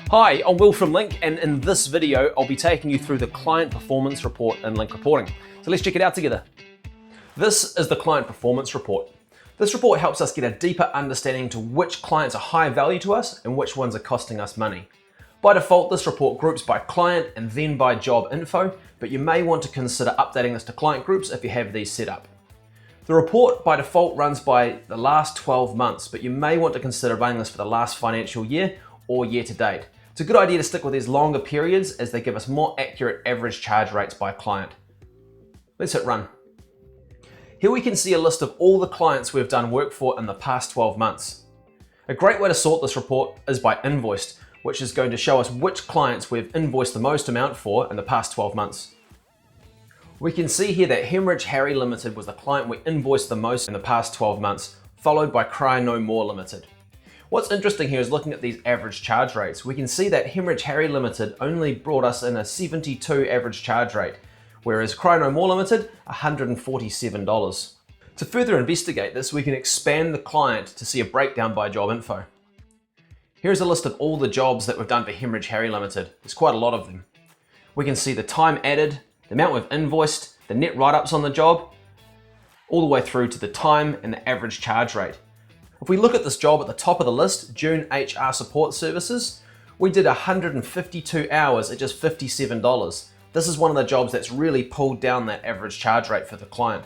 Hi, I'm Will from Link, and in this video, I'll be taking you through the client performance report in Link Reporting. So let's check it out together. This is the client performance report. This report helps us get a deeper understanding to which clients are high value to us and which ones are costing us money. By default, this report groups by client and then by job info, but you may want to consider updating this to client groups if you have these set up. The report by default runs by the last 12 months, but you may want to consider running this for the last financial year or year to date. It's a good idea to stick with these longer periods as they give us more accurate average charge rates by client. Let's hit run. Here we can see a list of all the clients we've done work for in the past 12 months. A great way to sort this report is by Invoiced, which is going to show us which clients we've invoiced the most amount for in the past 12 months. We can see here that Hemorrhage Harry Limited was the client we invoiced the most in the past 12 months, followed by Cry No More Limited. What's interesting here is looking at these average charge rates. We can see that Hemorrhage Harry Limited only brought us in a 72 average charge rate, whereas Cry No More Limited, $147. To further investigate this, we can expand the client to see a breakdown by job info. Here's a list of all the jobs that we've done for Hemorrhage Harry Limited. There's quite a lot of them. We can see the time added, the amount we've invoiced, the net write-ups on the job, all the way through to the time and the average charge rate. If we look at this job at the top of the list, June HR Support Services, we did 152 hours at just $57. This is one of the jobs that's really pulled down that average charge rate for the client.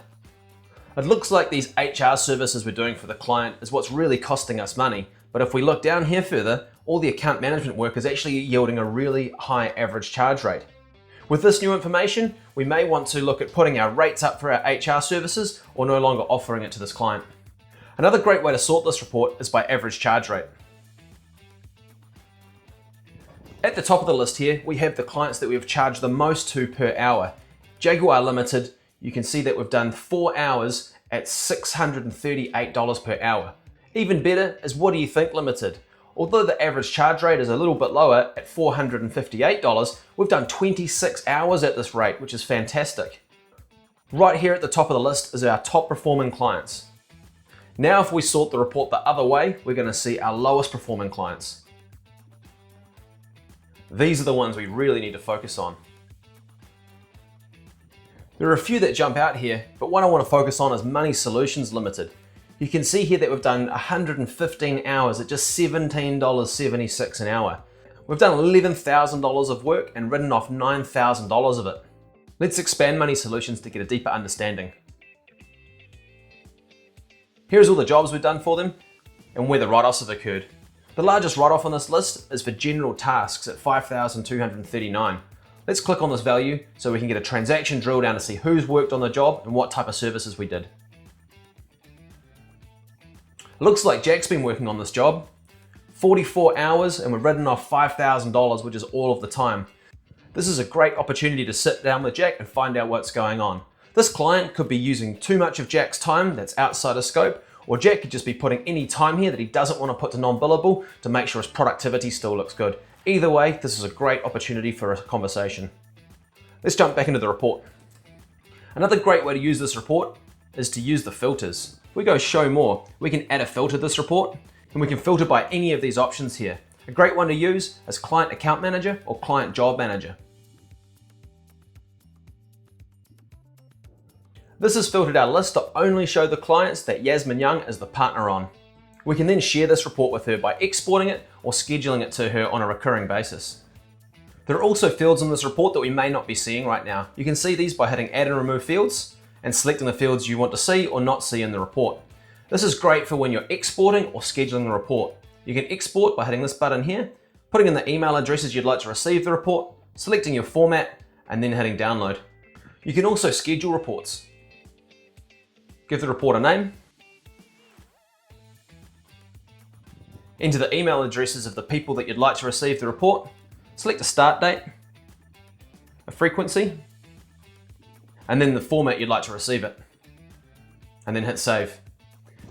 It looks like these HR services we're doing for the client is what's really costing us money, but if we look down here further, all the account management work is actually yielding a really high average charge rate. With this new information, we may want to look at putting our rates up for our HR services or no longer offering it to this client. Another great way to sort this report is by average charge rate. At the top of the list here, we have the clients that we've charged the most to per hour. Jaguar Limited, you can see that we've done 4 hours at $638 per hour. Even better is What Do You Think Limited. Although the average charge rate is a little bit lower at $458, we've done 26 hours at this rate, which is fantastic. Right here at the top of the list is our top performing clients. Now if we sort the report the other way, we're going to see our lowest performing clients. These are the ones we really need to focus on. There are a few that jump out here, but one I want to focus on is Money Solutions Limited. You can see here that we've done 115 hours at just $17.76 an hour. We've done $11,000 of work and written off $9,000 of it. Let's expand Money Solutions to get a deeper understanding. Here's all the jobs we've done for them and where the write-offs have occurred. The largest write-off on this list is for general tasks at $5,239. Let's click on this value so we can get a transaction drill down to see who's worked on the job and what type of services we did. Looks like Jack's been working on this job. 44 hours and we've written off $5,000, which is all of the time. This is a great opportunity to sit down with Jack and find out what's going on. This client could be using too much of Jack's time that's outside of scope, or Jack could just be putting any time here that he doesn't want to put to non-billable to make sure his productivity still looks good. Either way, this is a great opportunity for a conversation. Let's jump back into the report. Another great way to use this report is to use the filters. If we go show more, we can add a filter to this report, and we can filter by any of these options here. A great one to use is Client Account Manager or Client Job Manager. This has filtered our list to only show the clients that Yasmin Young is the partner on. We can then share this report with her by exporting it or scheduling it to her on a recurring basis. There are also fields in this report that we may not be seeing right now. You can see these by hitting Add and Remove Fields and selecting the fields you want to see or not see in the report. This is great for when you're exporting or scheduling the report. You can export by hitting this button here, putting in the email addresses you'd like to receive the report, selecting your format, and then hitting download. You can also schedule reports. Give the report a name, enter the email addresses of the people that you'd like to receive the report, select a start date, a frequency, and then the format you'd like to receive it, and then hit save.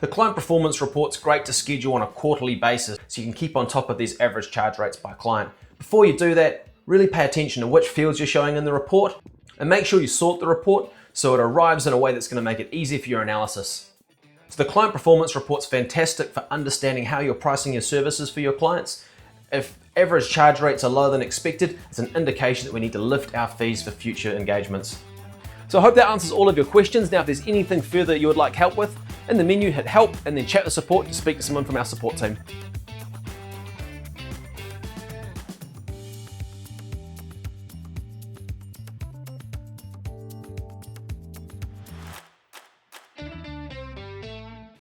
The client performance report's great to schedule on a quarterly basis so you can keep on top of these average charge rates by client. Before you do that, really pay attention to which fields you're showing in the report and make sure you sort the report so it arrives in a way that's going to make it easy for your analysis. So the client performance report's fantastic for understanding how you're pricing your services for your clients If average charge rates are lower than expected, it's an indication that we need to lift our fees for future engagements. So I hope that answers all of your questions. Now, if there's anything further you would like help with, in the menu hit help and then chat with support to speak to someone from our support team.